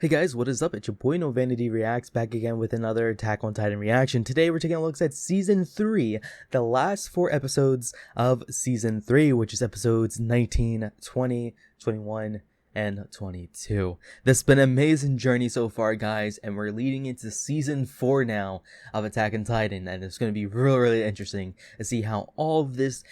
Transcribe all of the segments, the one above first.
Hey guys, what is up? It's your boy No Vanity Reacts back again with another Attack on Titan reaction. Today we're taking a look at Season 3, the last 4 episodes of Season 3, which is episodes 19, 20, 21, and 22. This has been an amazing journey so far, guys, and we're leading into Season 4 now of Attack on Titan, and it's going to be really interesting to see how all of this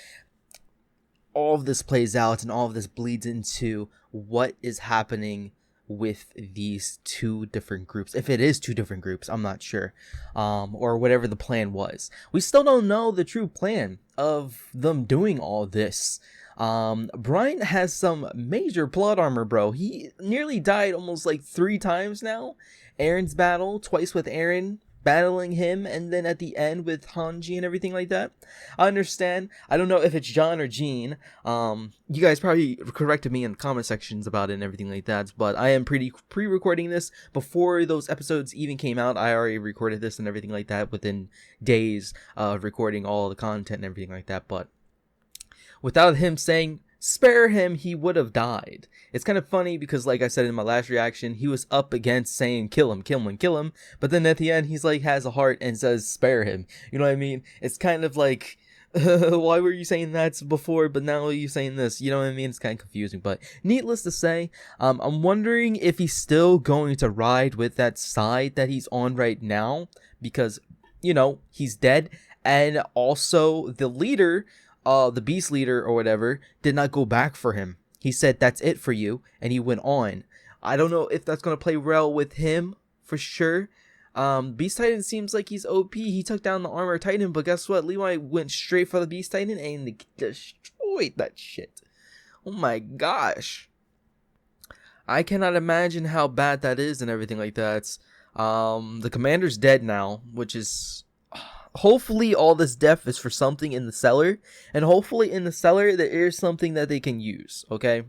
plays out and all of this bleeds into what is happening with these two different groups. If it is two different groups, I'm not sure, or whatever the plan was. We still don't know the true plan of them doing all this. Brian has some major plot armor, bro. He nearly died almost like 3 times now. Aaron's battle, twice with Aaron battling him, and then at the end with Hanji and everything like that. I understand. I don't know if it's John or Jean. You guys probably corrected me in the comment sections about it and everything like that, but I am pre-recording this before those episodes even came out. I already recorded this and everything like that within days of recording all the content and everything like that, but without him saying spare him, he would have died. It's kind of funny because, like I said in my last reaction, he was up against saying kill him, kill him, kill him, but then at the end he's like has a heart and says spare him. You know what I mean? It's kind of like why were you saying that before but now you're saying this? You know what I mean? It's kind of confusing, but needless to say, I'm wondering if he's still going to ride with that side that he's on right now, because, you know, he's dead, and also the leader, the beast leader or whatever, did not go back for him. He said that's it for you, and he went on. I don't know if that's gonna play well with him for sure. Beast Titan seems like he's OP. He took down the Armor Titan, but guess what? Levi went straight for the Beast Titan and destroyed that shit. Oh my gosh. I cannot imagine how bad that is and everything like that. The commander's dead now, which is... hopefully all this death is for something in the cellar, and hopefully in the cellar there is something that they can use, okay?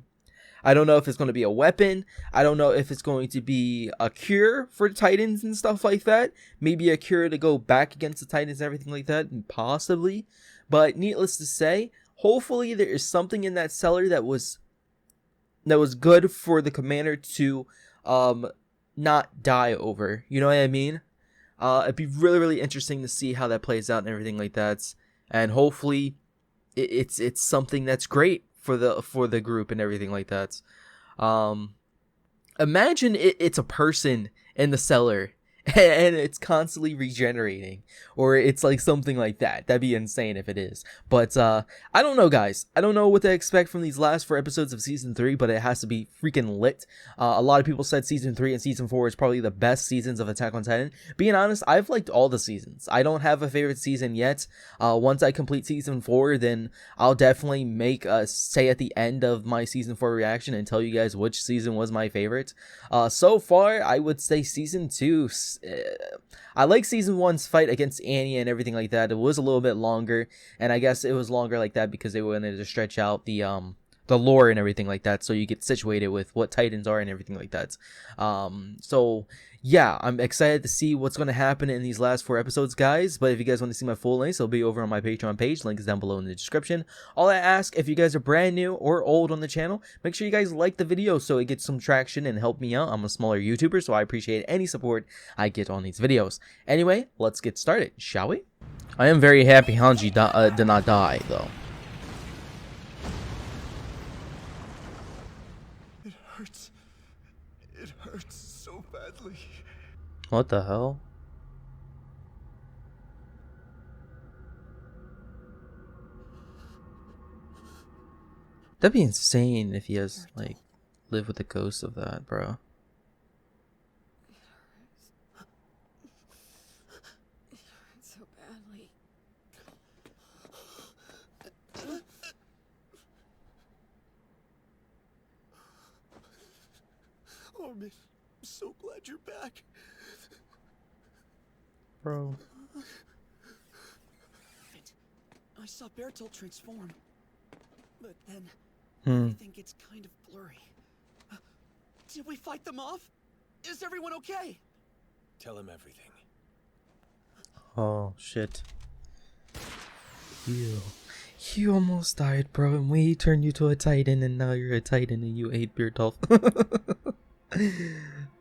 I don't know if it's going to be a weapon. I don't know if it's going to be a cure for the Titans and stuff like that. Maybe a cure to go back against the Titans and everything like that, and possibly. But needless to say, hopefully there is something in that cellar that was good for the commander to not die over. You know what I mean? It'd be really interesting to see how that plays out and everything like that, and hopefully it's something that's great for the group and everything like that. Imagine it's a person in the cellar and it's constantly regenerating, or it's like something like that. That'd be insane if it is. But I don't know, guys. I don't know what to expect from these last 4 episodes of Season 3, but it has to be freaking lit. A lot of people said Season 3 and Season 4 is probably the best seasons of Attack on Titan. Being honest, I've liked all the seasons. I don't have a favorite season yet. Once I complete Season 4, then I'll definitely make a say at the end of my Season 4 reaction and tell you guys which season was my favorite. So far, I would say Season 2... I like Season 1's fight against Annie and everything like that. It was a little bit longer, and I guess it was longer like that because they wanted to stretch out the lore and everything like that, so you get situated with what Titans are and everything like that. So yeah, I'm excited to see what's going to happen in these last 4 episodes, guys. But if you guys want to see my full links, it'll be over on my Patreon page. Link is down below in the description. All I ask, if you guys are brand new or old on the channel, make sure you guys like the video so it gets some traction and help me out. I'm a smaller YouTuber, so I appreciate any support I get on these videos. Anyway, let's get started, shall we? I am very happy Hanji did not die, though. It hurts. It hurts so badly. What the hell? That'd be insane if he has, like, lived with the ghost of that, bro. It hurts so badly. Armin, I'm so glad you're back. Bro. I saw Bertolt transform, but then everything gets kind of blurry. Did we fight them off? Is everyone okay? Tell him everything. Oh, shit. You almost died, bro, and we turned you to a Titan, and now you're a Titan and you ate Beardolph.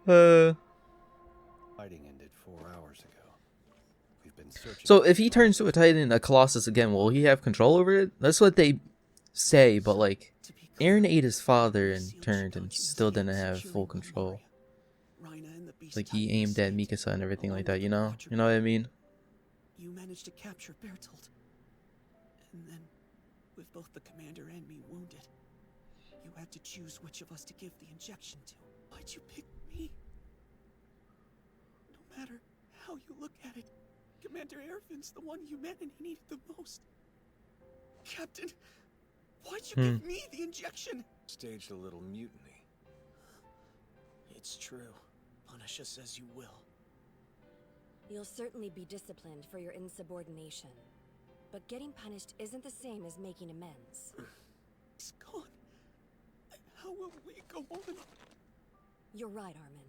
Fighting ended 4 hours ago. We've been searching. So if he turns to a Titan, a Colossus again, will he have control over it? That's what they say, but like, Eren ate his father and turned and still didn't have full control. Like, he aimed at Mikasa and everything like that, you know? You know what I mean? You managed to capture Bertolt. And then, with both the commander and me wounded, you had to choose which of us to give the injection to. Why'd you pick me? No matter how you look at it, Commander Ervin's the one humanity needed the most. Captain, why'd you give me the injection? Staged a little mutiny. It's true. Punish us as you will. You'll certainly be disciplined for your insubordination. But getting punished isn't the same as making amends. He's gone. How will we go on? You're right, Armin.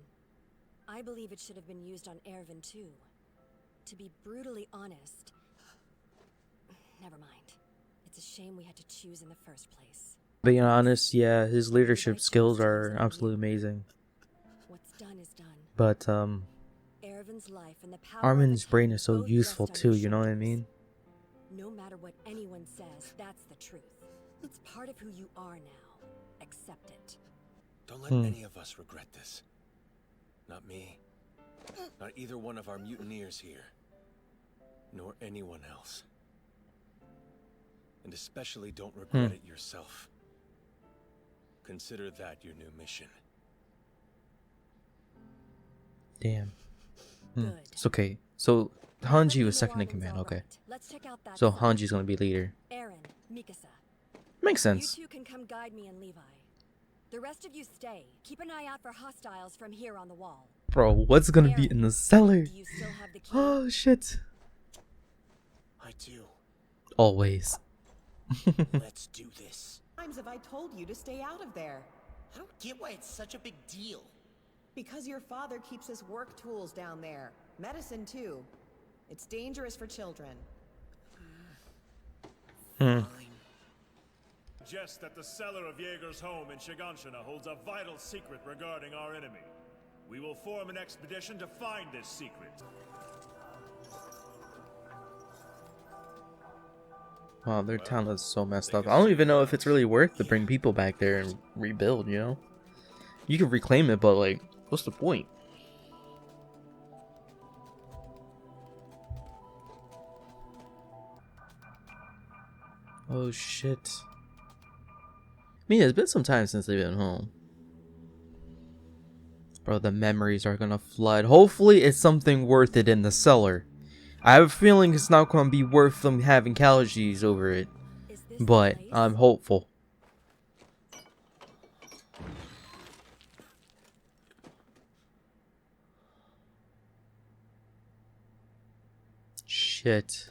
I believe it should have been used on Ervin too. To be brutally honest... Never mind. It's a shame we had to choose in the first place. Being honest, yeah, his leadership skills are absolutely amazing. What's done is done. But, Ervin's life and the power Armin's of the brain Titan is so both useful rest on too, your you know what I shoulders. mean? No matter what anyone says, that's the truth. It's part of who you are now. Accept it. Don't let any of us regret this. Not me. Not either one of our mutineers here. Nor anyone else. And especially don't regret it yourself. Consider that your new mission. Damn. Good. It's okay. So, Hanji Let was me know second in Armin's command, all okay. right. Let's check out that So cell. Hanji's gonna be leader. Eren, Mikasa. Makes sense. You two can come guide me and Levi. The rest of you stay. Keep an eye out for hostiles from here on the wall. Bro, what's gonna be Eren, in the cellar? Do you still have the key? Oh, shit. I do. Always. Let's do this. Times have I told you to stay out of there? I don't get why it's such a big deal. Because your father keeps his work tools down there. Medicine, too. It's dangerous for children. Suggest that the cellar of Jaeger's home in Shiganshina holds a vital secret regarding our enemy. We will form an expedition to find this secret. Wow, their town is so messed up. I don't even know if it's really worth to bring people back there and rebuild, you know? You can reclaim it, but like, what's the point? Oh shit. I mean, it's been some time since they've been home. Bro, the memories are gonna flood. Hopefully it's something worth it in the cellar. I have a feeling it's not gonna be worth them having casualties over it. Is this the But place? I'm hopeful. Shit.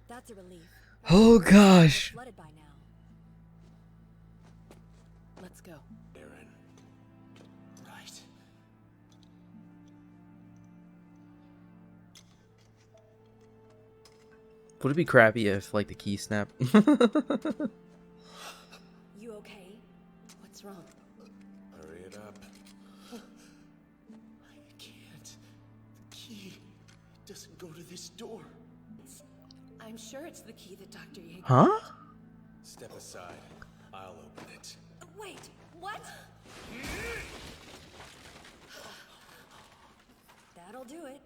That's a relief. Oh gosh. Flooded by now. Let's go. Eren. Right. Would it be crappy if like the key snapped? You okay? What's wrong? Hurry it up. I can't. The key doesn't go to this door. I'm sure it's the key that Dr. Jaeger... Huh? Step aside. I'll open it. Wait, what? That'll do it.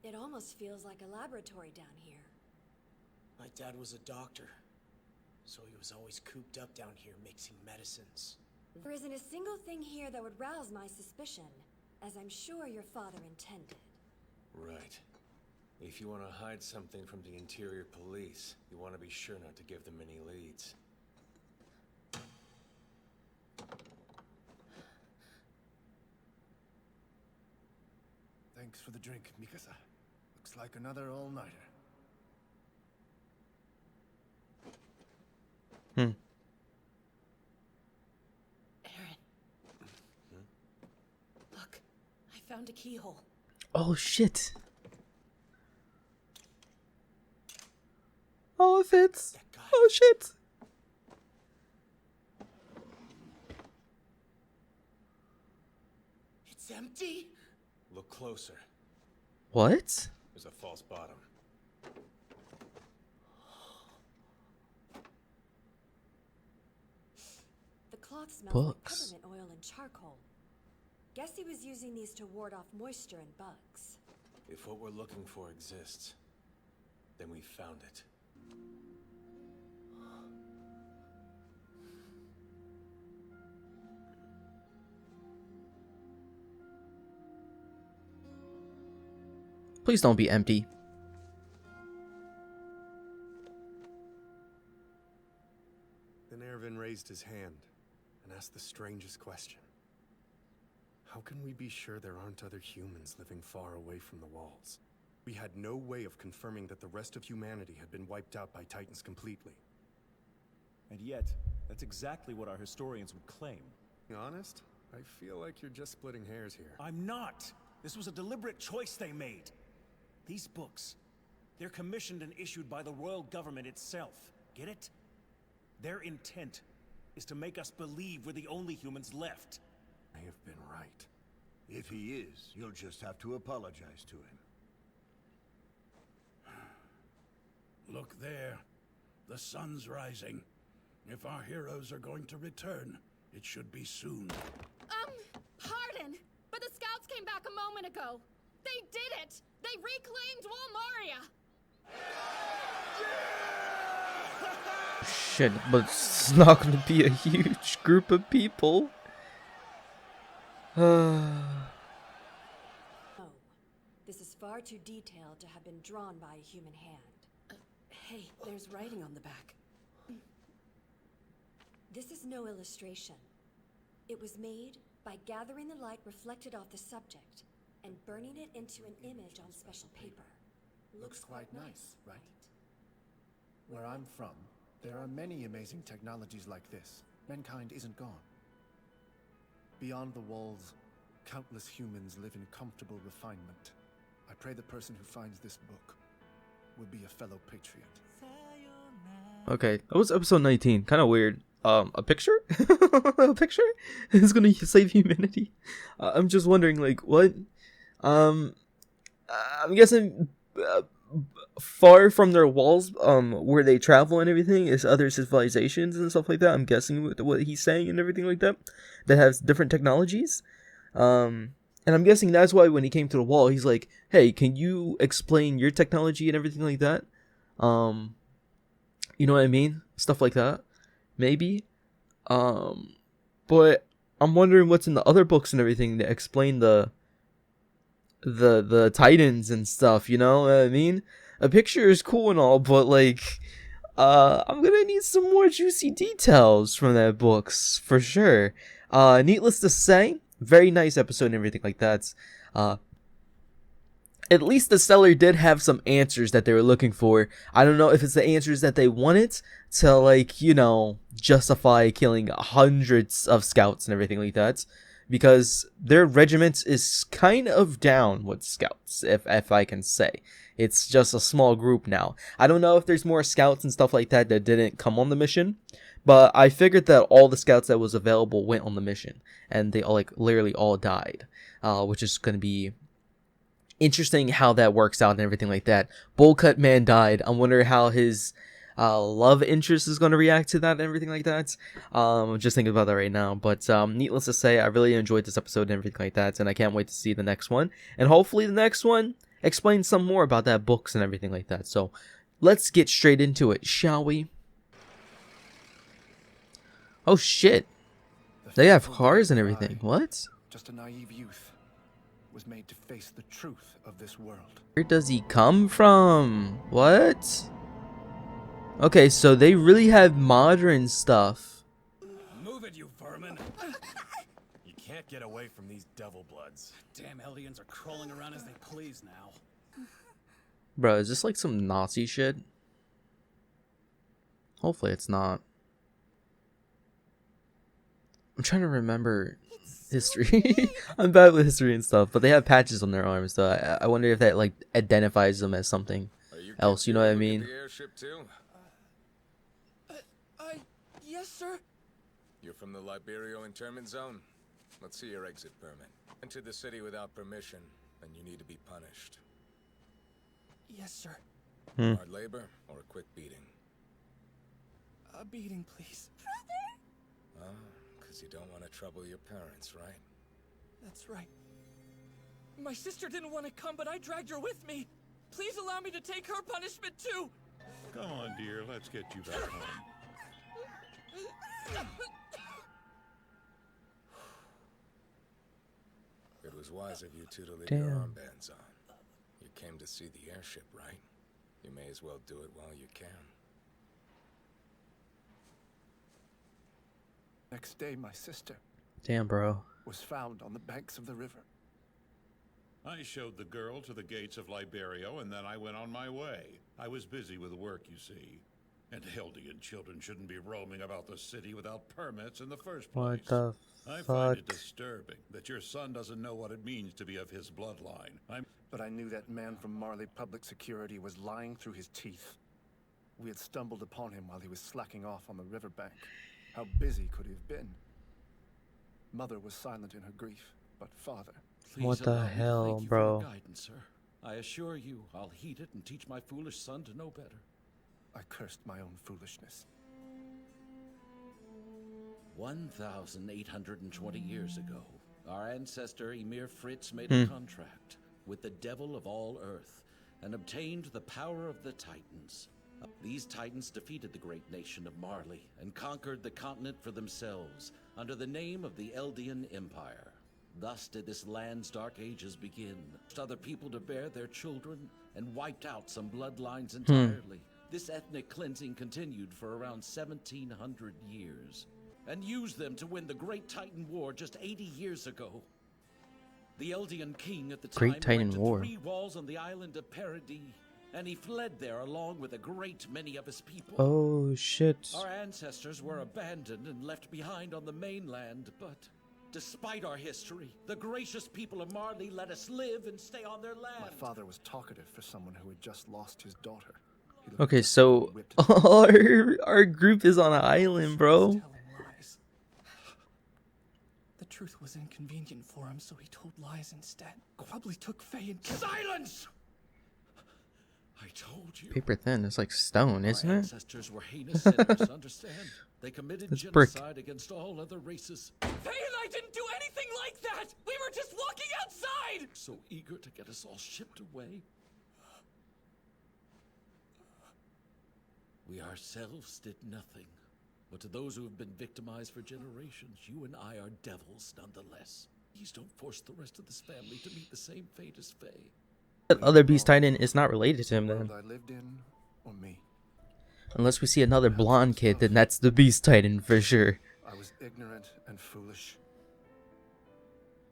It almost feels like a laboratory down here. My dad was a doctor, so he was always cooped up down here mixing medicines. There isn't a single thing here that would rouse my suspicion, as I'm sure your father intended. Right. If you want to hide something from the interior police, you want to be sure not to give them any leads. Thanks for the drink, Mikasa. Looks like another all-nighter. Eren. Look, I found a keyhole. Oh shit. Oh, it fits. That guy. Oh shit. It's empty? Look closer. What? There's a false bottom. The cloth smells Books. like peppermint oil and charcoal. Guess he was using these to ward off moisture and bugs. If what we're looking for exists, then we found it. Please don't be empty. Then Ervin raised his hand and asked the strangest question. How can we be sure there aren't other humans living far away from the walls? We had no way of confirming that the rest of humanity had been wiped out by Titans completely. And yet, that's exactly what our historians would claim. Honest? I feel like you're just splitting hairs here. I'm not! This was a deliberate choice they made. These books, they're commissioned and issued by the royal government itself. Get it? Their intent is to make us believe we're the only humans left. I have been right. If he is, you'll just have to apologize to him. Look there. The sun's rising. If our heroes are going to return, it should be soon. Pardon, but the scouts came back a moment ago. They did it! They reclaimed Walmaria! Shit, but it's not gonna be a huge group of people. Oh, this is far too detailed to have been drawn by a human hand. Hey, there's writing on the back. This is no illustration. It was made by gathering the light reflected off the subject and burning it into an image on special paper. Looks quite nice, right? Where I'm from, there are many amazing technologies like this. Mankind isn't gone. Beyond the walls, countless humans live in comfortable refinement. I pray the person who finds this book will be a fellow patriot. Okay, that was episode 19. Kind of weird. A picture? A picture is gonna save humanity. I'm just wondering, like, what? I'm guessing far from their walls, where they travel and everything, is other civilizations and stuff like that. I'm guessing what he's saying and everything like that has different technologies. And I'm guessing that's why when he came to the wall, he's like, "Hey, can you explain your technology and everything like that?" You know what I mean? Stuff like that. Maybe. But I'm wondering what's in the other books and everything to explain the Titans and stuff, you know what I mean? A picture is cool and all, but like I'm gonna need some more juicy details from that books for sure. Needless to say, very nice episode and everything like that. At least the seller did have some answers that they were looking for. I don't know if it's the answers that they wanted to, like, you know, justify killing hundreds of scouts and everything like that, because their regiment is kind of down with scouts, if I can say. It's just a small group now. I don't know if there's more scouts and stuff like that didn't come on the mission, but I figured that all the scouts that was available went on the mission, and they all, like, literally all died, which is going to be interesting how that works out and everything like that. Bullcut Man died. I wonder how his love interest is going to react to that and everything like that. I'm just thinking about that right now. But needless to say, I really enjoyed this episode and everything like that, and I can't wait to see the next one. And hopefully the next one explains some more about that books and everything like that. So let's get straight into it, shall we? Oh shit. They have cars and everything. What? Just a naive youth was made to face the truth of this world. Where does he come from? What? Okay, so they really have modern stuff. Move it, you vermin! You can't get away from these devil bloods. Damn Eldians are crawling around as they please now. Bro, is this like some Nazi shit? Hopefully it's not. I'm trying to remember history. I'm bad with history and stuff, but they have patches on their arms, so I wonder if that like identifies them as something else. You know what I mean? The airship too? Yes, sir. You're from the Liberio internment zone? Let's see your exit permit. Enter the city without permission, and you need to be punished. Yes, sir. Hard labor or a quick beating? A beating, please. Ah, because you don't want to trouble your parents, right? That's right. My sister didn't want to come, but I dragged her with me. Please allow me to take her punishment too. Come on, dear, let's get you back home. It was wise of you two to leave Damn. your armbands on. You came to see the airship, right? You may as well do it while you can. Next day, my sister Damn, bro. was found on the banks of the river. I showed the girl to the gates of Liberio, and then I went on my way. I was busy with work, you see. And Eldian children shouldn't be roaming about the city without permits in the first place. What the I find it fuck? disturbing that your son doesn't know what it means to be of his bloodline. But I knew that man from Marley Public Security was lying through his teeth. We had stumbled upon him while he was slacking off on the riverbank. How busy could he have been? Mother was silent in her grief, but father... What the hell, bro? Guidance, sir. I assure you, I'll heed it and teach my foolish son to know better. I cursed my own foolishness. 1,820 years ago, our ancestor Emir Fritz made a contract with the devil of all Earth and obtained the power of the Titans. These Titans defeated the great nation of Marley and conquered the continent for themselves under the name of the Eldian Empire. Thus did this land's dark ages begin. Other people to bear their children and wiped out some bloodlines entirely. This ethnic cleansing continued for around 1,700 years and used them to win the Great Titan War just 80 years ago. The Eldian king at the time Great Titan erected War. 3 walls on the island of Paradis, and he fled there along with a great many of his people. Oh shit. Our ancestors were abandoned and left behind on the mainland, but despite our history, the gracious people of Marley let us live and stay on their land. My father was talkative for someone who had just lost his daughter. Okay, so our group is on an island, bro. Telling lies. The truth was inconvenient for him, so he told lies instead. Probably took Faye and... Silence! I told you. Paper thin. It's like stone, isn't Our it? ancestors were heinous sinners, understand? They committed It's brick. genocide against all other races. Faye and I didn't do anything like that! We were just walking outside! So eager to get us all shipped away. We ourselves did nothing. But to those who have been victimized for generations, you and I are devils nonetheless. Please don't force the rest of this family to meet the same fate as Faye. That other Beast Titan is not related to him then. I lived in, or me. Unless we see another blonde kid, then that's the Beast Titan for sure. I was ignorant and foolish.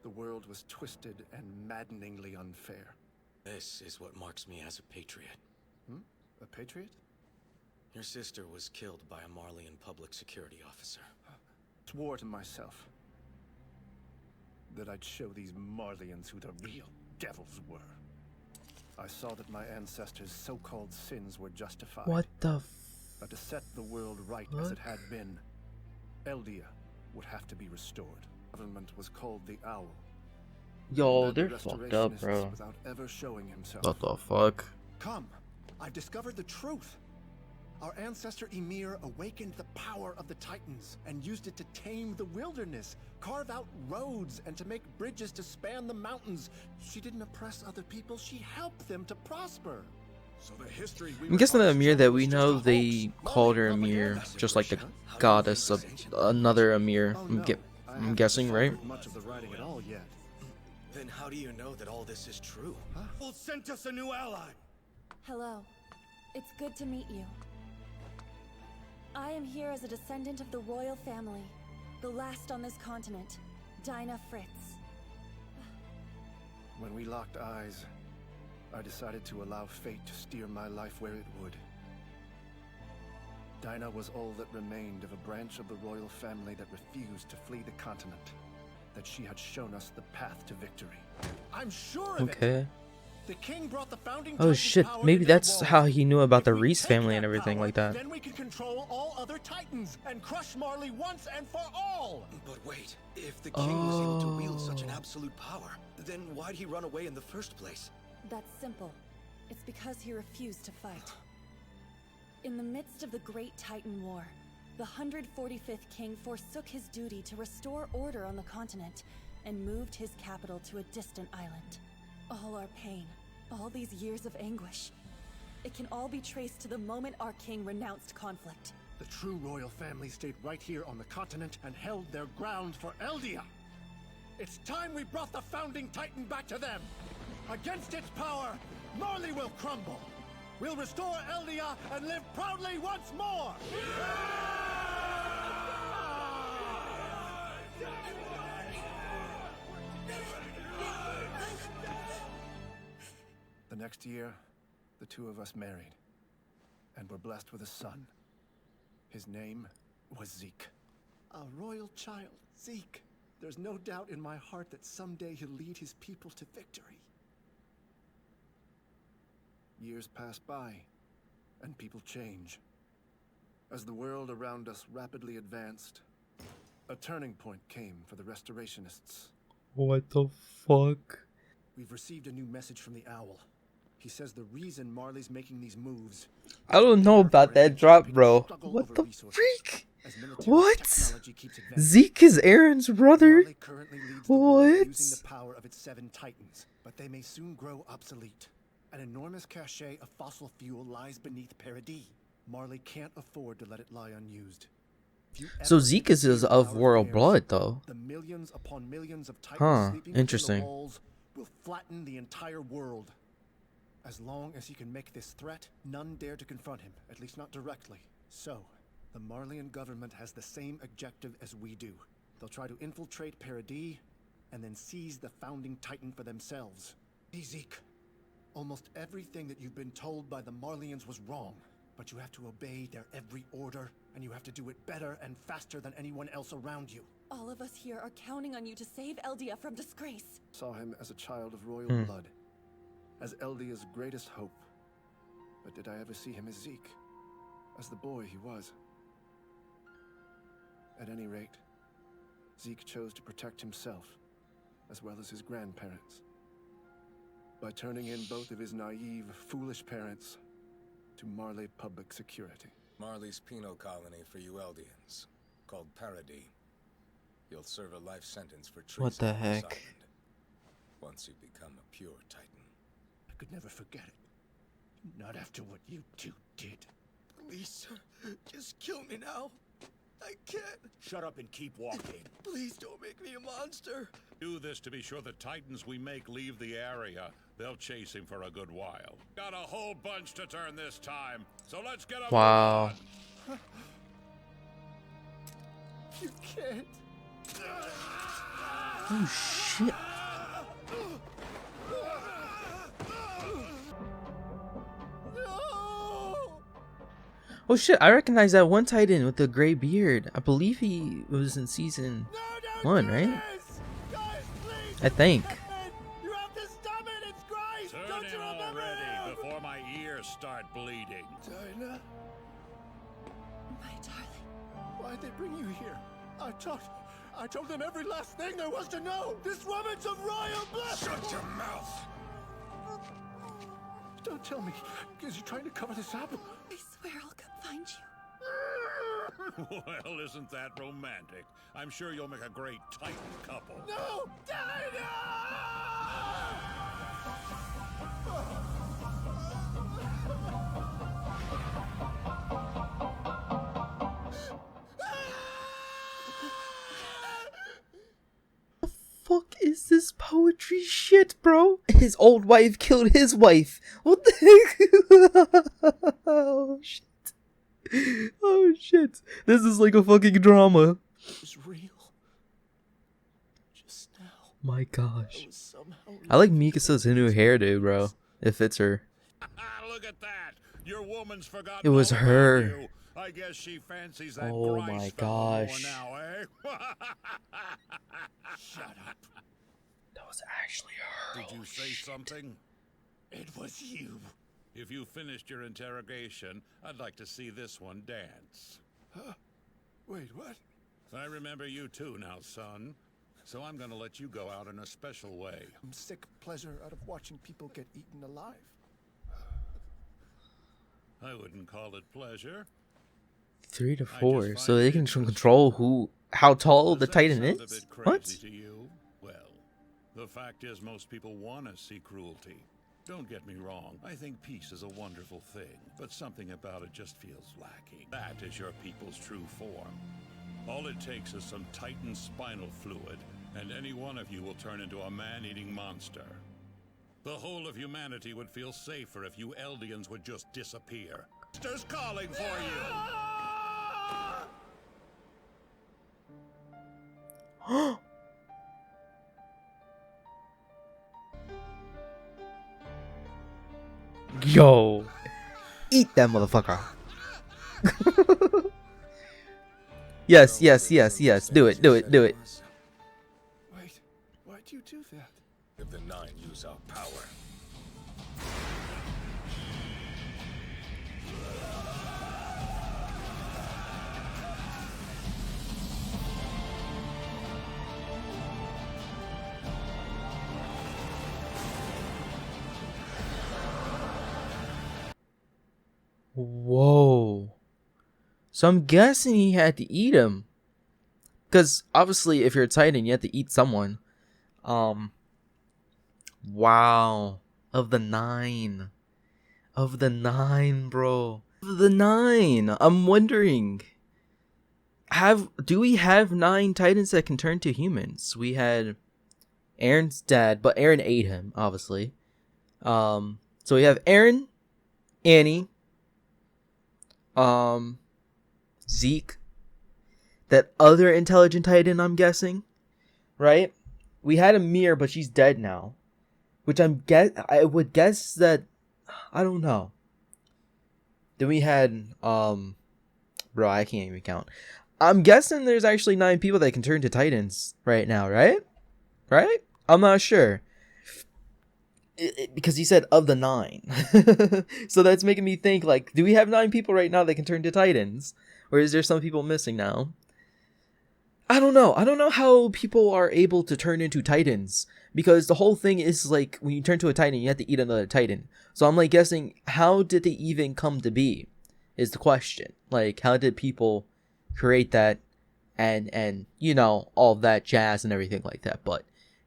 The world was twisted and maddeningly unfair. This is what marks me as a patriot. A patriot? Your sister was killed by a Marleyan public security officer. Swore to myself that I'd show these Marleyans who the real devils were. I saw that my ancestors' so-called sins were justified. What the But to set the world right as it had been, Eldia would have to be restored. Government was called the Owl. Yo, Led the they're fucked up, bro. restorationists without ever showing himself. What the fuck? Come, I've discovered the truth. Our ancestor Emir awakened the power of the Titans and used it to tame the wilderness, carve out roads, and to make bridges to span the mountains. She didn't oppress other people, she helped them to prosper. So the history we I'm guessing the Amir that we know, they called her Amir, just like the goddess of another Amir. I'm guessing, right? Much of the writing at all yet. Then how do you know that all this is true? Well, sent us a new ally. Hello. It's good to meet you. I am here as a descendant of the royal family, the last on this continent, Dinah Fritz. When we locked eyes, I decided to allow fate to steer my life where it would. Dinah was all that remained of a branch of the royal family that refused to flee the continent. That she had shown us the path to victory. I'm sure of it! Okay. The king brought the founding Oh Titan's shit, power maybe into the that's walls. how he knew about If the we Reese take family and that everything power, like that. Then we can control all other Titans and crush Marley once and for all. But wait, if the king was able to wield such an absolute power, then why'd he run away in the first place? That's simple. It's because he refused to fight. In the midst of the Great Titan War, the 145th King forsook his duty to restore order on the continent and moved his capital to a distant island. All our pain, all these years of anguish, it can all be traced to the moment our king renounced conflict. The true royal family stayed right here on the continent and held their ground for Eldia. It's time we brought the founding Titan back to them. Against its power, Marley will crumble. We'll restore Eldia and live proudly once more! The next year, the two of us married, and were blessed with a son. His name was Zeke. A royal child, Zeke. There's no doubt in my heart that someday he'll lead his people to victory. Years pass by, and people change. As the world around us rapidly advanced, a turning point came for the Restorationists. What the fuck? We've received a new message from the Owl. He says the reason Marley's making these moves... I don't know about that drop, bro. What the freak? What? Zeke is Aaron's brother? Marley currently leads the world using the power of its 7 Titans, but they may soon grow obsolete. An enormous cache of fossil fuel lies beneath Paradis. Marley can't afford to let it lie unused. So Zeke is of royal blood, though. The millions upon millions of Titans sleeping interesting. within the walls will flatten the entire world. As long as he can make this threat, none dare to confront him, at least not directly. So, the Marleyan government has the same objective as we do. They'll try to infiltrate Paradis, and then seize the founding Titan for themselves. Hey Zeke, almost everything that you've been told by the Marleyans was wrong, but you have to obey their every order, and you have to do it better and faster than anyone else around you. All of us here are counting on you to save Eldia from disgrace. Saw him as a child of royal blood, as Eldia's greatest hope. But did I ever see him as Zeke, as the boy he was? At any rate, Zeke chose to protect himself, as well as his grandparents, by turning in both of his naive, foolish parents to Marley Public Security. Marley's penal colony for you Eldians, called Paradis. You'll serve a life sentence for treason. What the on this heck? island, once you become a pure Titan. I could never forget it. Not after what you two did. Please, sir, just kill me now. I can't. Shut up and keep walking. Please don't make me a monster. Do this to be sure the Titans we make leave the area. They'll chase him for a good while. Got a whole bunch to turn this time, so let's get up. Wow. You can't. Oh shit. Oh shit, I recognize that one Titan with the gray beard. I believe he was in season 1, right? I think. You have to stop it! It's Grace! Turn Don't in you remember already him? before my ears start bleeding. Dinah, My darling. why'd they bring you here? I told them every last thing there was to know! This woman's of royal blood! Shut your mouth! Don't tell me, because you're trying to cover this up. I swear I'll come find you. Well, isn't that romantic? I'm sure you'll make a great Titan couple. No! Dinah! Fuck is this poetry shit, bro? His old wife killed his wife. What the heck? Oh shit. Oh shit. This is like a fucking drama. It was real. Just now. My gosh. I was somehow I like Mikasa's new hairdo, bro. It fits her. Look at that! Your woman's forgotten. It was all about her. you. I guess she fancies that Oh Grice my fellow more gosh. now, eh? Shut up. That was actually her. Did you say something? It was you. If you finished your interrogation, I'd like to see this one dance. Huh? Wait, what? I remember you too now, son. So I'm gonna let you go out in a special way. I'm sick pleasure out of watching people get eaten alive. I wouldn't call it pleasure. 3 to 4, so they can control how tall the Titan Does that sound a is? bit What? crazy to you? Well, the fact is most people want to see cruelty. Don't get me wrong, I think peace is a wonderful thing, but something about it just feels lacking. That is your people's true form. All it takes is some Titan spinal fluid, and any one of you will turn into a man-eating monster. The whole of humanity would feel safer if you Eldians would just disappear. Monsters calling for you! Yo, eat that motherfucker. Yes, yes, yes, yes. Do it, do it, do it. Wait, why'd you do that? If the Nine use our power. Whoa. So I'm guessing he had to eat him. Because obviously if you're a Titan, you have to eat someone. Wow. Of the 9. Of the 9, bro. Of the 9. I'm wondering. Do we have 9 Titans that can turn to humans? We had Aaron's dad, but Aaron ate him, obviously. So we have Aaron, Annie, Zeke, that other intelligent Titan, I'm guessing, right? We had Amir, but she's dead now, which I would guess that, I don't know. Then we had bro, I can't even count. I'm guessing there's actually 9 people that can turn to Titans right now, right? Right? I'm not sure. Because he said of the 9. So that's making me think, like, do we have 9 people right now that can turn to Titans? Or is there some people missing now? I don't know. I don't know how people are able to turn into Titans. Because the whole thing is, like, when you turn to a Titan, you have to eat another Titan. So I'm, like, guessing, how did they even come to be? Is the question. Like, how did people create that? And you know, all that jazz and everything like that. But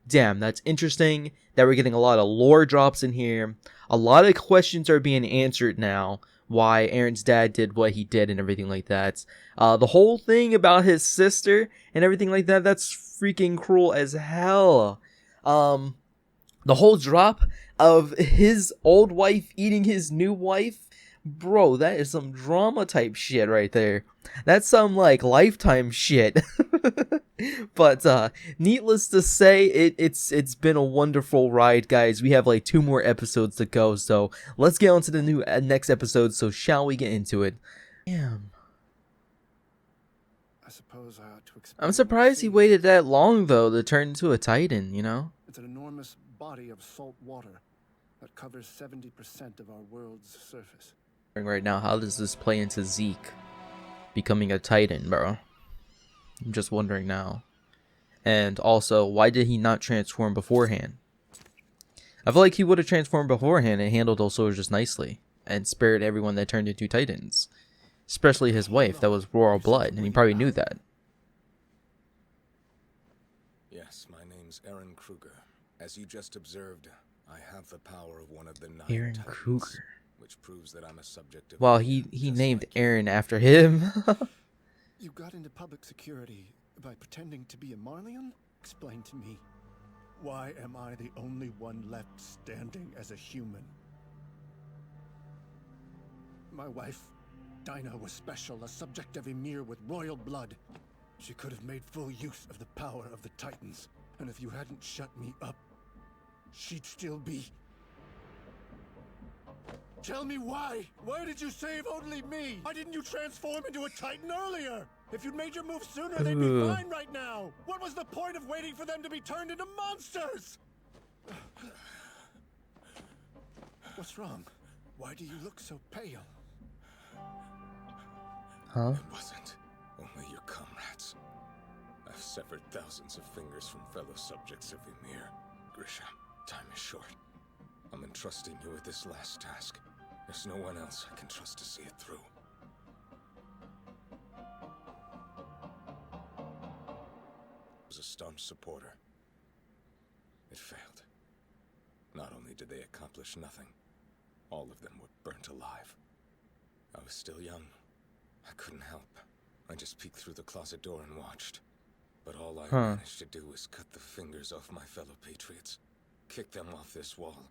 damn, that's interesting that we're getting a lot of lore drops in here. A lot of questions are being answered now. Why Aaron's dad did what he did and everything like that. The whole thing about his sister and everything like that, that's freaking cruel as hell. The whole drop of his old wife eating his new wife. Bro, that is some drama type shit right there. That's some, like, Lifetime shit. But needless to say, it's been a wonderful ride, guys. We have like 2 more episodes to go, so let's get on to the next episode. So shall we get into it? Damn. I suppose I ought to I'm surprised he waited that long though to turn into a Titan, you know? It's an enormous body of salt water that covers 70% of our world's surface. Right now, how does this play into Zeke becoming a Titan, bro? I'm just wondering now. And also, why did he not transform beforehand? I feel like he would have transformed beforehand and handled those soldiers nicely and spared everyone that turned into Titans, especially his wife that was royal blood, and he probably knew that. Yes, my name's Aaron Kruger. As you just observed, I have the power of one of the 9 Aaron Titans, Kruger. which proves that I'm a subject of... Well, he named Aaron after him. You got into public security by pretending to be a Marleyan? Explain to me. Why am I the only one left standing as a human? My wife, Dinah, was special, a subject of Ymir with royal blood. She could have made full use of the power of the Titans, and if you hadn't shut me up, she'd still be... Tell me why! Why did you save only me? Why didn't you transform into a Titan earlier? If you'd made your move sooner, they'd be fine right now! What was the point of waiting for them to be turned into monsters? What's wrong? Why do you look so pale? Huh? It wasn't only your comrades. I've severed thousands of fingers from fellow subjects of Ymir. Grisha, time is short. I'm entrusting you with this last task. There's no one else I can trust to see it through. I was a staunch supporter. It failed. Not only did they accomplish nothing, all of them were burnt alive. I was still young. I couldn't help. I just peeked through the closet door and watched. But all I managed to do was cut the fingers off my fellow patriots, kick them off this wall,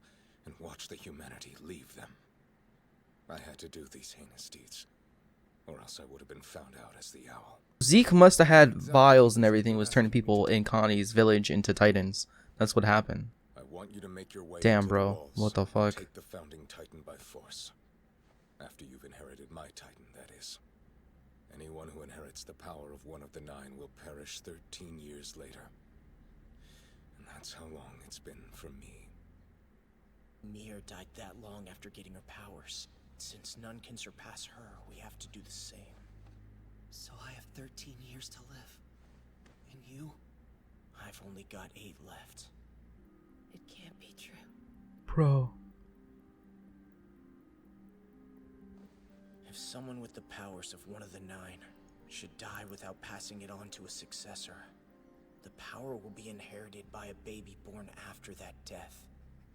and watch the humanity leave them. I had to do these heinous deeds, or else I would have been found out as the Owl. Zeke must have had vials and everything, was turning people in Connie's village into Titans. That's what happened. I want you to make your way Damn, into bro. the walls What the and fuck? take the founding Titan by force. After you've inherited my Titan, that is. Anyone who inherits the power of one of the 9 will perish 13 years later. And that's how long it's been for me. Mir died that long after getting her powers. Since none can surpass her, we have to do the same. So I have 13 years to live. And you? I've only got 8 left. It can't be true. Bro. If someone with the powers of one of the 9 should die without passing it on to a successor, the power will be inherited by a baby born after that death.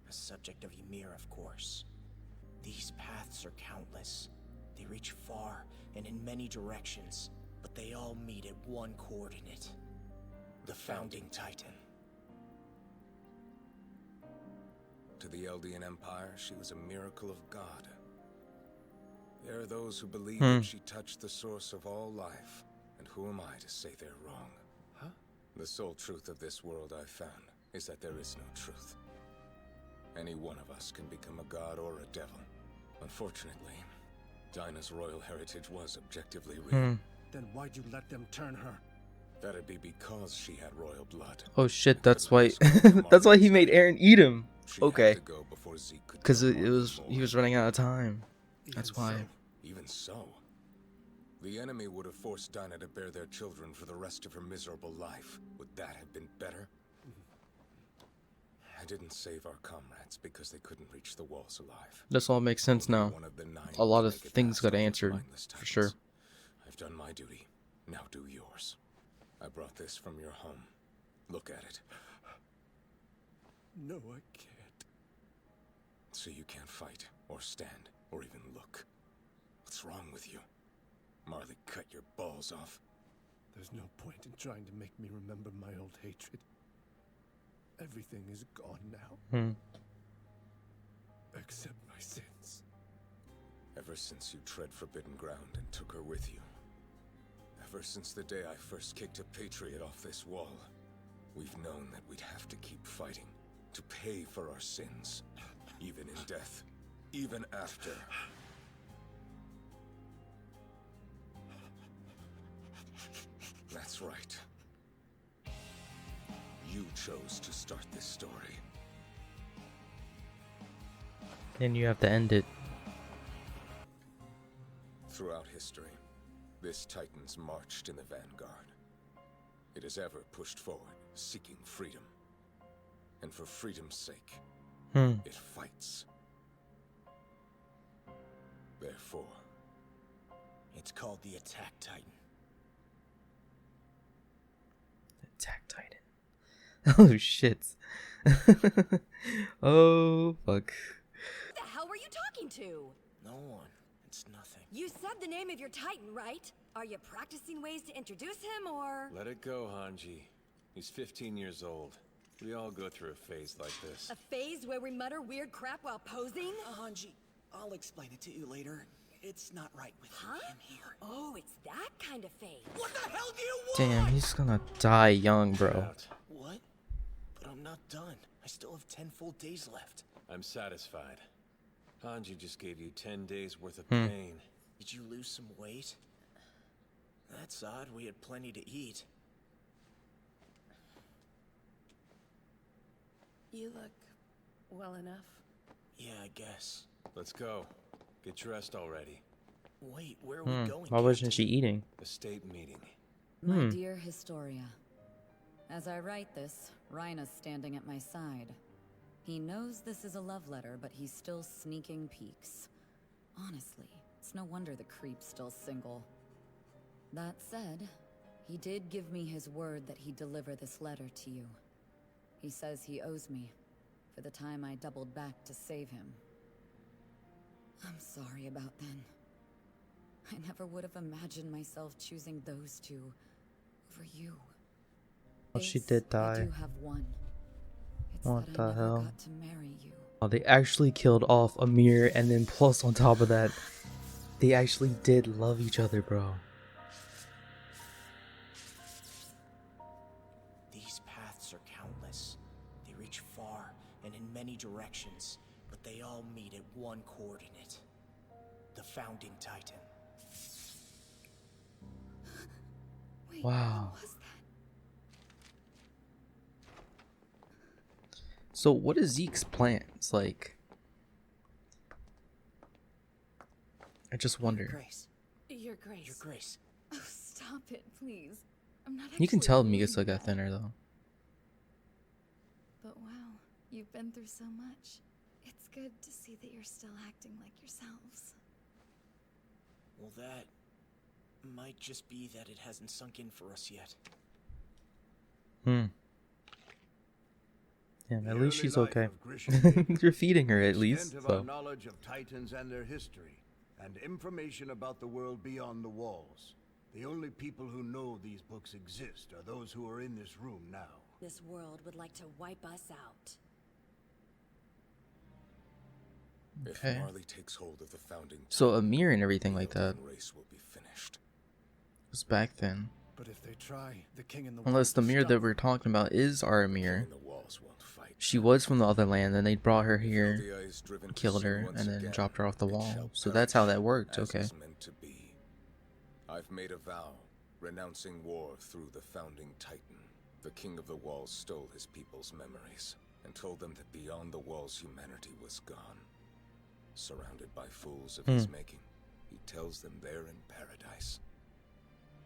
A subject of Ymir, of course. These paths are countless. They reach far and in many directions, but they all meet at one coordinate. The founding Titan. To the Eldian Empire, she was a miracle of God. There are those who believe that she touched the source of all life, and who am I to say they're wrong? Huh? The sole truth of this world I've found is that there is no truth. Any one of us can become a god or a devil. Unfortunately, Dinah's royal heritage was objectively real. Then why'd you let them turn her? That'd be because she had royal blood. Oh shit, that's why that's why he made Eren eat him. Okay. Because he was running out of time. That's why. Even so, the enemy would have forced Dinah to bear their children for the rest of her miserable life. Would that have been better? I didn't save our comrades because they couldn't reach the walls alive. This all makes sense now. A lot of things got answered, for sure. I've done my duty. Now do yours. I brought this from your home. Look at it. No, I can't. So you can't fight, or stand, or even look. What's wrong with you? Marley cut your balls off. There's no point in trying to make me remember my old hatred. Everything is gone now. Except my sins. Ever since you tread forbidden ground and took her with you. Ever since the day I first kicked a patriot off this wall. We've known that we'd have to keep fighting. To pay for our sins. Even in death. Even after. That's right. You chose to start this story. And you have to end it. Throughout history, this Titan's marched in the vanguard. It has ever pushed forward, seeking freedom. And for freedom's sake, it fights. Therefore, it's called the Attack Titan. Attack Titan. Oh shit. Oh fuck. Who the hell were you talking to? No one. It's nothing. You said the name of your Titan, right? Are you practicing ways to introduce him, or...? let it go, Hanji. He's 15 years old. We all go through a phase like this. A phase where we mutter weird crap while posing? Hanji, I'll explain it to you later. It's not right with him here. Oh, it's that kind of phase. What the hell do you want? Damn, he's gonna die young, bro. What? But I'm not done. I still have 10 full days left. I'm satisfied. Hanji just gave you 10 days worth of pain. Did you lose some weight? That's odd. We had plenty to eat. You look well enough. Yeah, I guess. Let's go. Get dressed already. Wait, where are we going, Why wasn't she Captain? eating? A state meeting. My dear Historia, as I write this, Rhina's standing at my side. He knows this is a love letter, but he's still sneaking peeks. Honestly, it's no wonder the creep's still single. That said, he did give me his word that he'd deliver this letter to you. He says he owes me for the time I doubled back to save him. I'm sorry about then. I never would have imagined myself choosing those two over you. Well, she Ace, did I die. do have one. It's What that the I never hell? got to marry you. Oh, they actually killed off Amir, and then plus on top of that, they actually did love each other, bro. These paths are countless. They reach far and in many directions, but they all meet at one coordinate. The Founding Titan. Wait, Wow. what was that? So what is Zeke's plans? Like, I just wonder. Grace. Your Grace. Your Grace. Oh, stop it, please. I'm not You can actually tell mean Mikasa got that. thinner though. But wow, you've been through so much. It's good to see that you're still acting like yourselves. Well, that might just be that it hasn't sunk in for us yet. Yeah, The at least early she's life okay. of Grisha You're feeding her the at least. extent of our So knowledge of Titans and their history, and information about the world beyond the walls. The only people who know these books exist are those who are in this room now. This world would like to wipe us out. Okay. If Marley takes hold of the Founding So Titan, Amir and everything the like that Eldian race will be finished. was back then. But if they try, the king and the Unless the world will Amir stop that them. we're talking about is our King Amir. and the walls won't fight. She was from the other land, and they brought her If here, Eldia is driven to killed sin her, once and then again, dropped her off the it wall. shall So that's how perish that worked. as Okay. is meant to be. I've made a vow, renouncing war through the Founding Titan. The King of the Walls stole his people's memories and told them that beyond the walls humanity was gone. Surrounded by fools of his making, he tells them they're in paradise.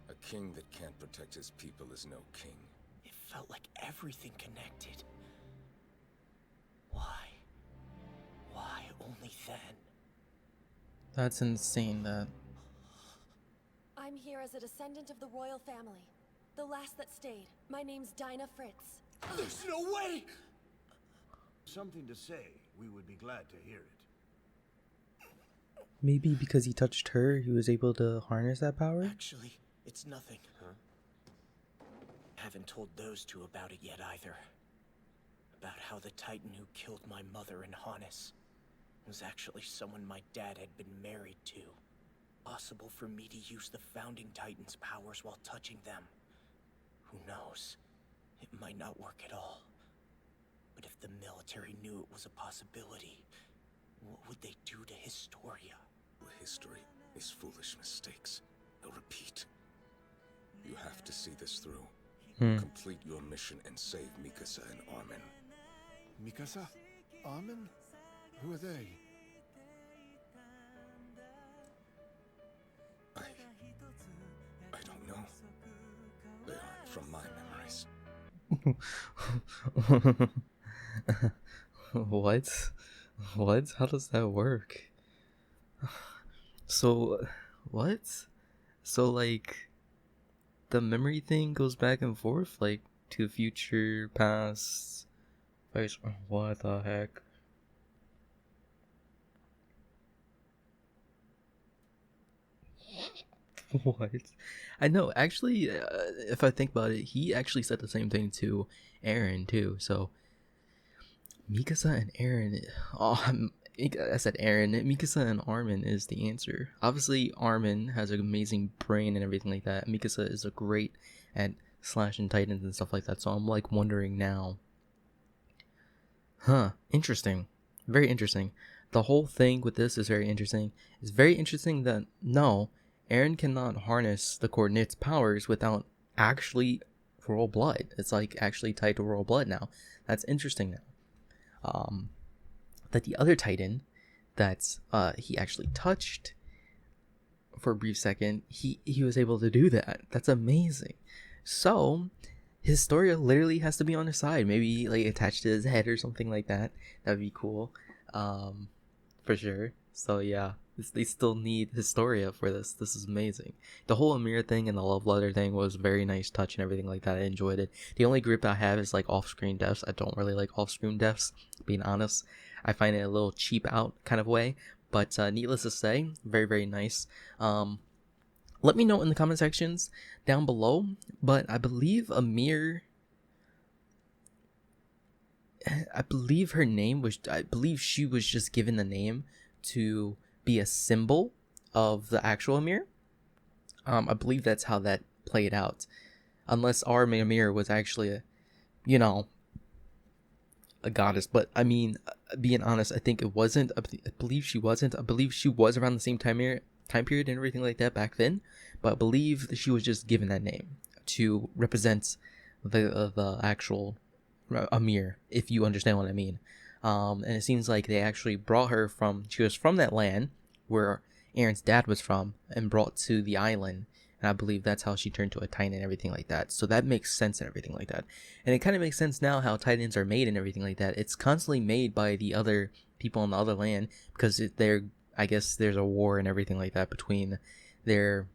A king that can't protect his people is no king. It felt like everything connected. Why? Why only then? That's insane. That I'm here as a descendant of the royal family. The last that stayed. My name's Dinah Fritz. There's no way! Something to say, we would be glad to hear it. maybe because he touched her, he was able to harness that power. Actually, it's nothing. Huh? Haven't told those two about it yet either. About how the Titan who killed my mother and Hannes was actually someone my dad had been married to. Possible for me to use the Founding Titan's powers while touching them. Who knows? It might not work at all. But if the military knew it was a possibility, what would they do to Historia? History is foolish mistakes. I'll repeat. You have to see this through. Complete your mission and save Mikasa and Armin. Mikasa? Armin? Who are they? I don't know. They aren't from my memories. What? What? How does that work? So, what? So, like, the memory thing goes back and forth, like, to future, past, face. What the heck? What? I know, actually, if I think about it, he actually said the same thing to Aaron, too, so. Mikasa and Aaron. Oh, I said Aaron. Mikasa and Armin is the answer. Obviously, Armin has an amazing brain and everything like that. Mikasa is a great at slashing titans and stuff like that. So I'm like wondering now. Huh. Interesting. Very interesting. The whole thing with this is very interesting. It's very interesting that no, Aaron cannot harness the coordinates powers without actually royal blood. It's like actually tied to royal blood now. That's interesting now. that the other Titan that he actually touched for a brief second, he was able to do that. That's amazing. So Historia literally has to be on his side, maybe like attached to his head or something like that. That'd be cool, for sure. So yeah, they still need Historia for this. This is amazing. The whole Amir thing and the love letter thing was very nice touch and everything like that. I enjoyed it. The only grip I have is like off-screen deaths. I don't really like off-screen deaths, being honest. I find it a little cheap out kind of way. But needless to say, very, very nice. Let me know in the comment sections down below. But I believe Amir, I believe her name was, I believe she was just given the name to be a symbol of the actual Amir. I believe that's how that played out. Unless our Amir was actually a, you know, a goddess. But I mean, being honest, I think it wasn't. I believe she wasn't. I believe she was around the same time period and everything like that back then. But I believe that she was just given that name to represent the actual Amir, if you understand what I mean. And it seems like they actually brought her from, she was from that land where Aaron's dad was from, and brought to the island. And I believe that's how she turned to a Titan and everything like that. So that makes sense and everything like that. And it kind of makes sense now how Titans are made and everything like that. It's constantly made by the other people on the other land, because I guess there's a war and everything like that between their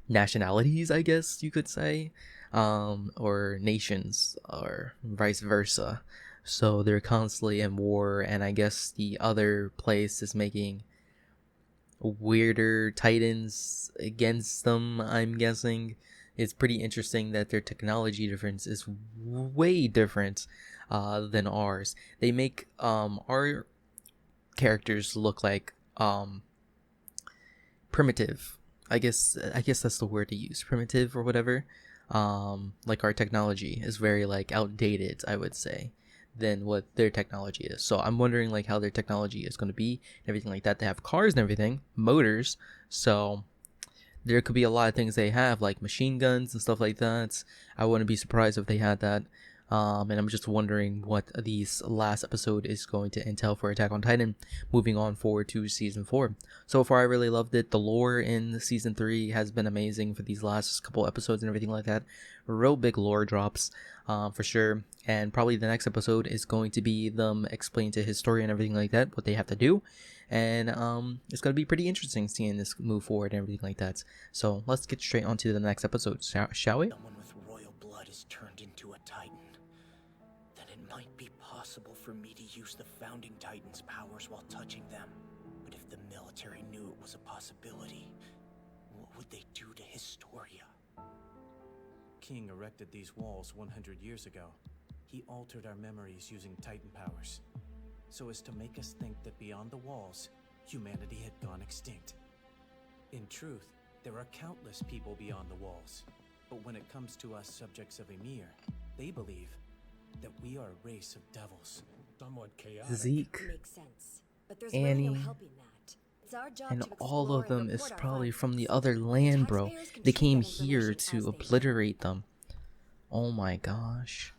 nationalities, I guess you could say, or nations, or vice versa. So they're constantly in war, and I guess the other place is making weirder Titans against them, I'm guessing. It's pretty interesting that their technology difference is way different than ours. They make our characters look like primitive. I guess that's the word to use, primitive or whatever. Like our technology is very like outdated, I would say, than what their technology is. So I'm wondering like how their technology is going to be and everything like that. They have cars and everything, motors, so there could be a lot of things they have, like machine guns and stuff like that. I wouldn't be surprised if they had that. And I'm just wondering what these last episode is going to entail for Attack on Titan, moving on forward to season 4. So far, I really loved it. The lore in season 3 has been amazing for these last couple episodes and everything like that. Real big lore drops, for sure. And probably the next episode is going to be them explain to Historia and everything like that what they have to do. And it's going to be pretty interesting seeing this move forward and everything like that. So let's get straight on to the next episode, shall we? Someone with royal blood is turned into a Titan. Then it might be possible for me to use the founding Titan's powers while touching them. But if the military knew it was a possibility, what would they do to Historia? King erected these walls 100 years ago. He altered our memories using Titan powers, so as to make us think that beyond the walls, humanity had gone extinct. In truth, there are countless people beyond the walls, but when it comes to us subjects of Ymir, they believe that we are a race of devils. Somewhat chaotic. Zeke, Makes sense. But there's Annie, really no helping that. It's our job and to all of explore and them is report our probably from the findings. other land, bro. Taxpayers can They check came that here information to as they obliterate them. Oh my gosh.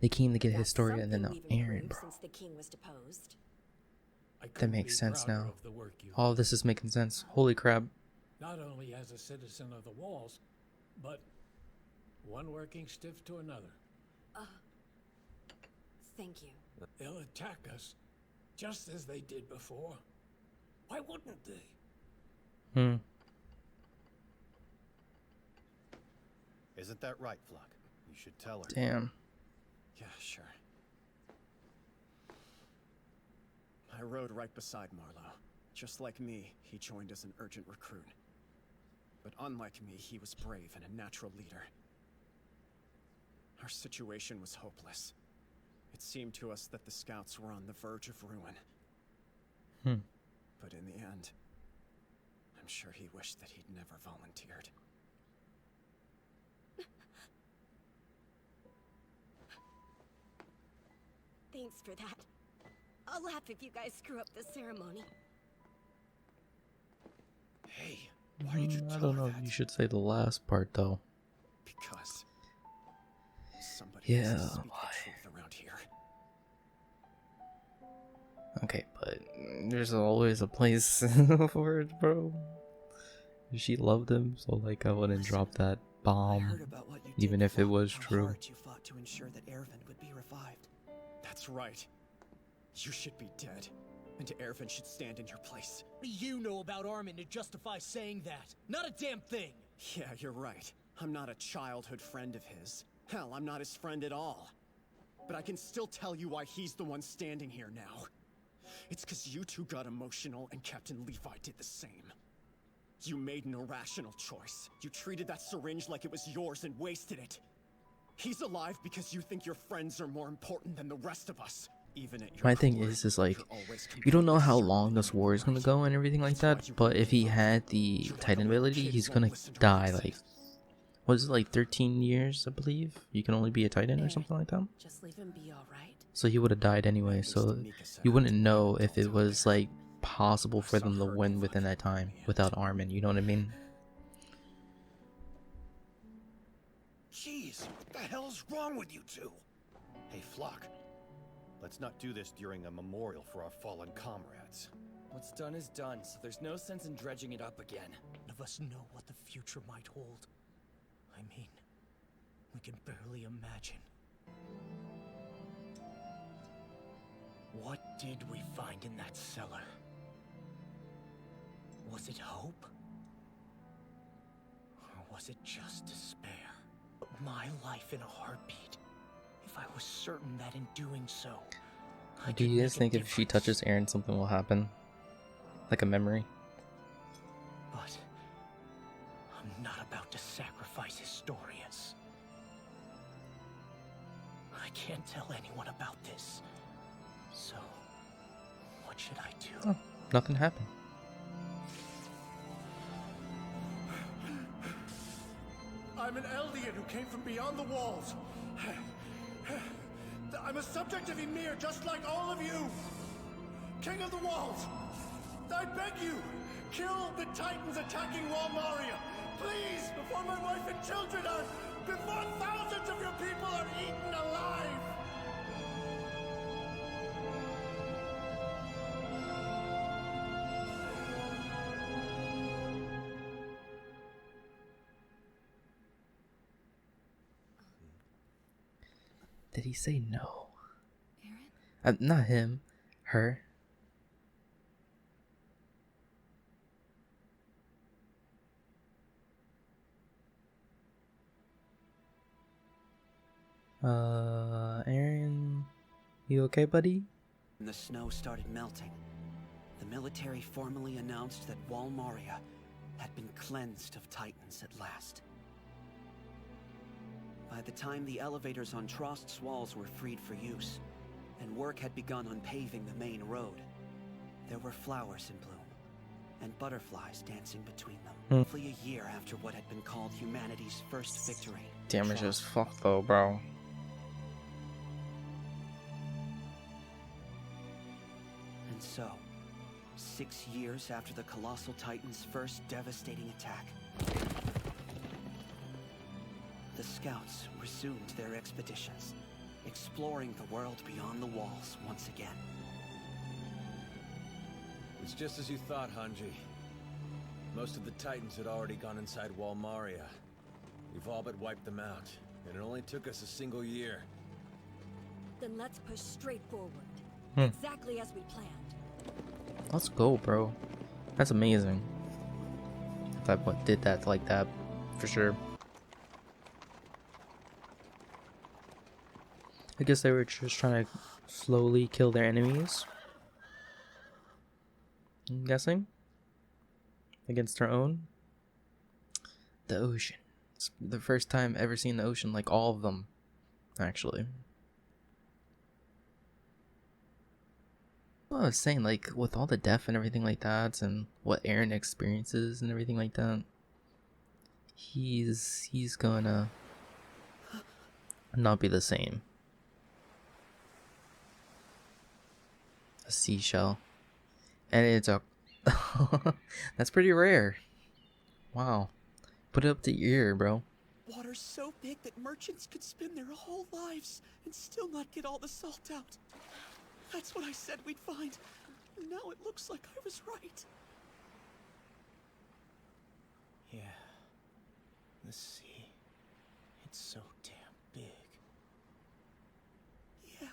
They came to get That's Historia and then something now we've Aaron, improved bro. since the king was deposed. That makes sense now. Of the work you've All of this is making sense. Holy crap. not only as a citizen of the walls, but one working stiff to another. Thank you. They'll attack us, just as they did before. Why wouldn't they? Isn't that right, Flock? You should tell her. Damn. Yeah, sure. I rode right beside Marlowe. Just like me, he joined as an urgent recruit. But unlike me, he was brave and a natural leader. Our situation was hopeless. It seemed to us that the scouts were on the verge of ruin. But in the end, I'm sure he wished that he'd never volunteered. Thanks for that. I'll laugh if you guys screw up the ceremony. Hey, why did you I tell don't her know if that? you should say the last part though. Because somebody has to speak the truth around here. Okay, but there's always a place for it, bro. She loved him, so like I wouldn't drop that I bomb, heard about what you did even if it before, was how true. hard you fought to ensure that Ervin would be revived. That's right. You should be dead, and Ervin should stand in your place. What do you know about Armin to justify saying that? Not a damn thing! Yeah, you're right. I'm not a childhood friend of his. Hell, I'm not his friend at all. But I can still tell you why he's the one standing here now. It's because you two got emotional and Captain Levi did the same. You made an irrational choice. You treated that syringe like it was yours and wasted it. He's alive because you think your friends are more important than the rest of us. Even at your My thing core, is like, you're always you don't know completely how certain long that this you're war is gonna right. go and everything like that, but if he had the Titan ability, he's gonna die like, what is it, like 13 years, I believe? You can only be a Titan or something like that. Just leave him be, alright? So he would have died anyway, so you wouldn't know if it was like possible for them to win within that time without Armin, you know what I mean? Jeez, what the hell's wrong with you two? Hey, Flock. Let's not do this during a memorial for our fallen comrades. What's done is done, so there's no sense in dredging it up again. None of us know what the future might hold. I mean, we can barely imagine. What did we find in that cellar? Was it hope? Or was it just despair? My life in a heartbeat. If I was certain that in doing so, Do you guys think if she touches Aaron, something will happen? Like a memory? But I'm not about to sacrifice historians. I can't tell anyone about this. So, what should I do? Oh, nothing happened. I'm an Eldian who came from beyond the walls. I'm a subject of Ymir, just like all of you. King of the Walls, I beg you, kill the Titans attacking Walmaria. Please, before my wife and children are... before thousands of your people are eaten alive. Did he say no? Aaron? Not him. Her. Aaron, you okay, buddy? When the snow started melting, the military formally announced that Walmaria had been cleansed of Titans at last. By the time the elevators on Trost's walls were freed for use, and work had begun on paving the main road, there were flowers in bloom, and butterflies dancing between them. Roughly a year after what had been called humanity's first victory. Damage as fuck though, bro. And so, 6 years after the Colossal Titan's first devastating attack, the Scouts resumed their expeditions, exploring the world beyond the walls once again. It's just as you thought, Hanji. Most of the Titans had already gone inside Walmaria. We've all but wiped them out, and it only took us a single year. Then let's push straight forward. Hmm. Exactly as we planned. Let's go, bro. That's amazing. If I did that like that, for sure. I guess they were just trying to slowly kill their enemies. I'm guessing. Against their own. The ocean. It's the first time ever seen the ocean, like all of them, actually. Well, I was saying, like, with all the death and everything like that, and what Aaron experiences and everything like that, he's gonna not be the same. A seashell. And it's a... That's pretty rare. Wow. Put it up to your ear, bro. Water's so big that merchants could spend their whole lives and still not get all the salt out. That's what I said we'd find. Now it looks like I was right. Yeah. The sea. It's so damn big. Yeah.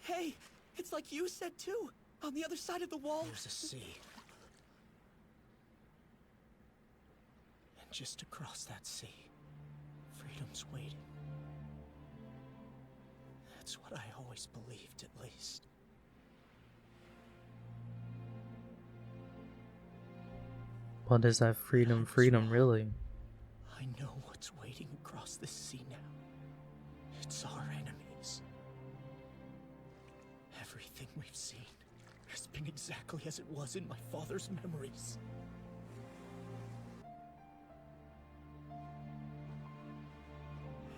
Hey, it's like you said too. On the other side of the wall. There's a sea. And just across that sea, freedom's waiting. That's what I always believed, at least. What is that freedom really? I know what's waiting across the sea now. It's our enemies. Everything we've seen has been exactly as it was in my father's memories.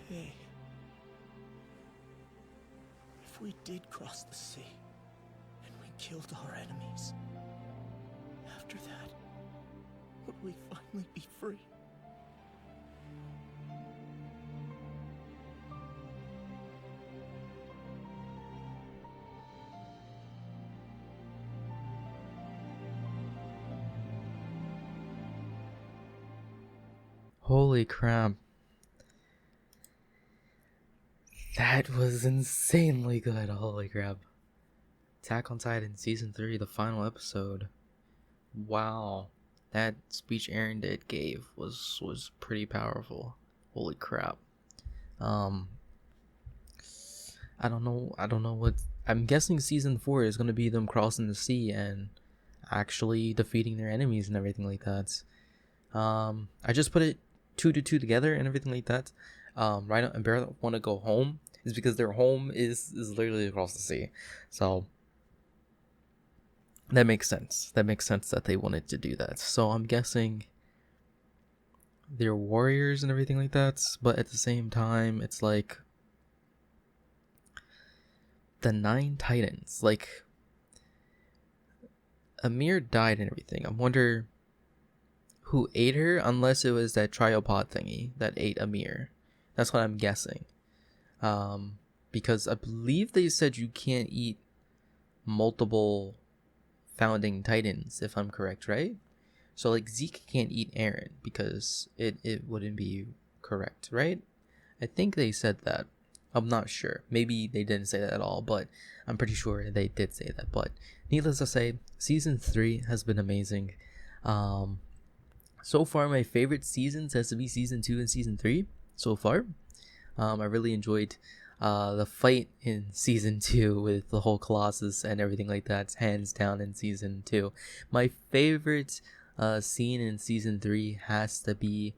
Hey. If we did cross the sea, and we killed our enemies, after that, would we finally be free? Holy crap. That was insanely good. Holy crap. Attack on Titan Season 3, the final episode. Wow. That speech Aaron did gave was pretty powerful. Holy crap. I don't know what I'm guessing season 4 is gonna be them crossing the sea and actually defeating their enemies and everything like that. I just put it 2 to 2 together and everything like that. Rhino and Bear want to go home is because their home is literally across the sea. So that makes sense. That makes sense that they wanted to do that. So I'm guessing they're warriors and everything like that, but at the same time it's like the 9 Titans, like Amir died and everything. I wonder who ate her, unless it was that triopod thingy that ate Amir. That's what I'm guessing. Because I believe they said you can't eat multiple founding titans, if I'm correct, right? So like Zeke can't eat Eren because it wouldn't be correct, right? I think they said that. I'm not sure. Maybe they didn't say that at all, but I'm pretty sure they did say that. But needless to say, season 3 has been amazing. So far, my favorite seasons has to be season 2 and season 3 so far. I really enjoyed the fight in season 2 with the whole Colossus and everything like that. It's hands down in season 2. My favorite scene in season 3 has to be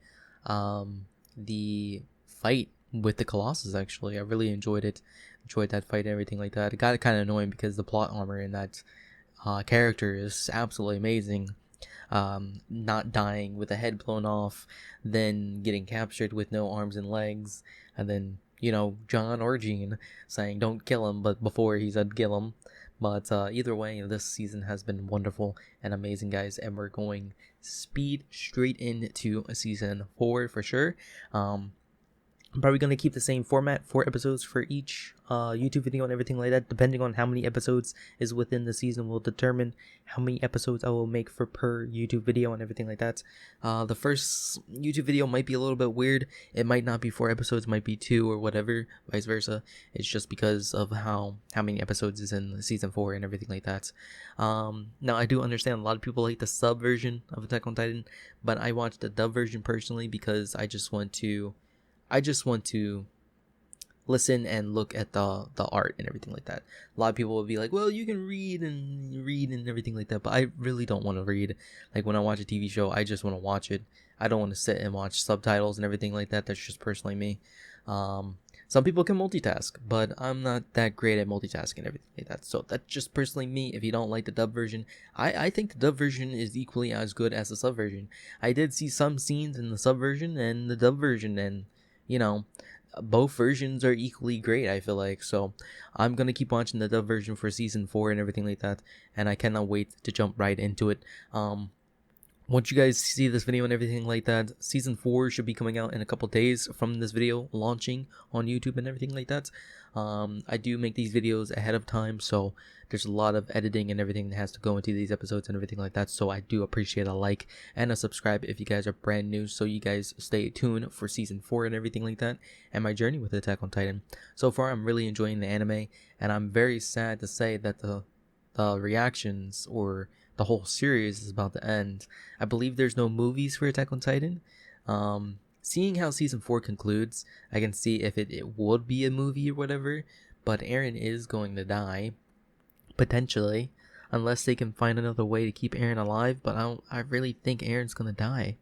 the fight with the Colossus. Actually, I really enjoyed that fight and everything like that. It got kind of annoying because the plot armor in that character is absolutely amazing. Not dying with a head blown off, then getting captured with no arms and legs, and then John or Jean saying don't kill him, but before he said kill him. But either way, this season has been wonderful and amazing, guys, and we're going speed straight into season 4 for sure. I'm probably going to keep the same format, 4 episodes for each YouTube video and everything like that. Depending on how many episodes is within the season will determine how many episodes I will make for per YouTube video and everything like that. The first YouTube video might be a little bit weird. It might not be 4 episodes, might be 2 or whatever, vice versa. It's just because of how many episodes is in season 4 and everything like that. Now, I do understand a lot of people like the sub version of Attack on Titan, but I watched the dub version personally because I just want to listen and look at the art and everything like that. A lot of people will be like, well, you can read and everything like that, but I really don't want to read. Like when I watch a TV show, I just want to watch it. I don't want to sit and watch subtitles and everything like that. That's just personally me. Some people can multitask, but I'm not that great at multitasking and everything like that. So that's just personally me. If you don't like the dub version, I think the dub version is equally as good as the sub version. I did see some scenes in the sub version and the dub version, and both versions are equally great, I feel like. So I'm gonna keep watching the dub version for season 4 and everything like that, and I cannot wait to jump right into it. once you guys see this video and everything like that, season 4 should be coming out in a couple days from this video launching on YouTube and everything like that. I do make these videos ahead of time, so there's a lot of editing and everything that has to go into these episodes and everything like that. So I do appreciate a like and a subscribe if you guys are brand new, so you guys stay tuned for season 4 and everything like that, and my journey with Attack on Titan. So far, I'm really enjoying the anime, and I'm very sad to say that the reactions or the whole series is about to end. I believe there's no movies for Attack on Titan. Seeing how season 4 concludes, I can see if it would be a movie or whatever, but Eren is going to die, potentially, unless they can find another way to keep Eren alive. But I really think Eren's gonna die.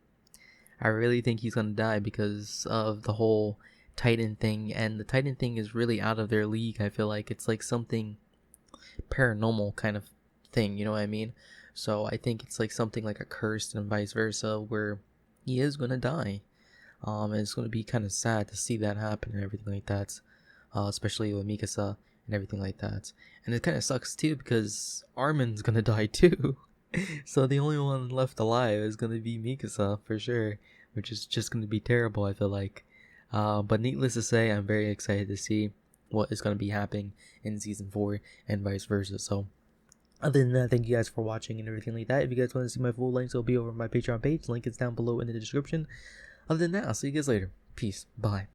I really think he's gonna die because of the whole Titan thing, and the Titan thing is really out of their league. I feel like it's like something paranormal kind of thing, you know what I mean? So I think it's like something like a curse and vice versa, where he is gonna die. And it's gonna be kind of sad to see that happen and everything like that, especially with Mikasa and everything like that. And it kind of sucks too because Armin's gonna die too. So the only one left alive is gonna be Mikasa for sure, which is just gonna be terrible, I feel like. But needless to say, I'm very excited to see what is gonna be happening in season 4 and vice versa. So other than that, thank you guys for watching and everything like that. If you guys want to see my full links, it'll be over on my Patreon page. Link is down below in the description. Other than that, I'll see you guys later. Peace. Bye.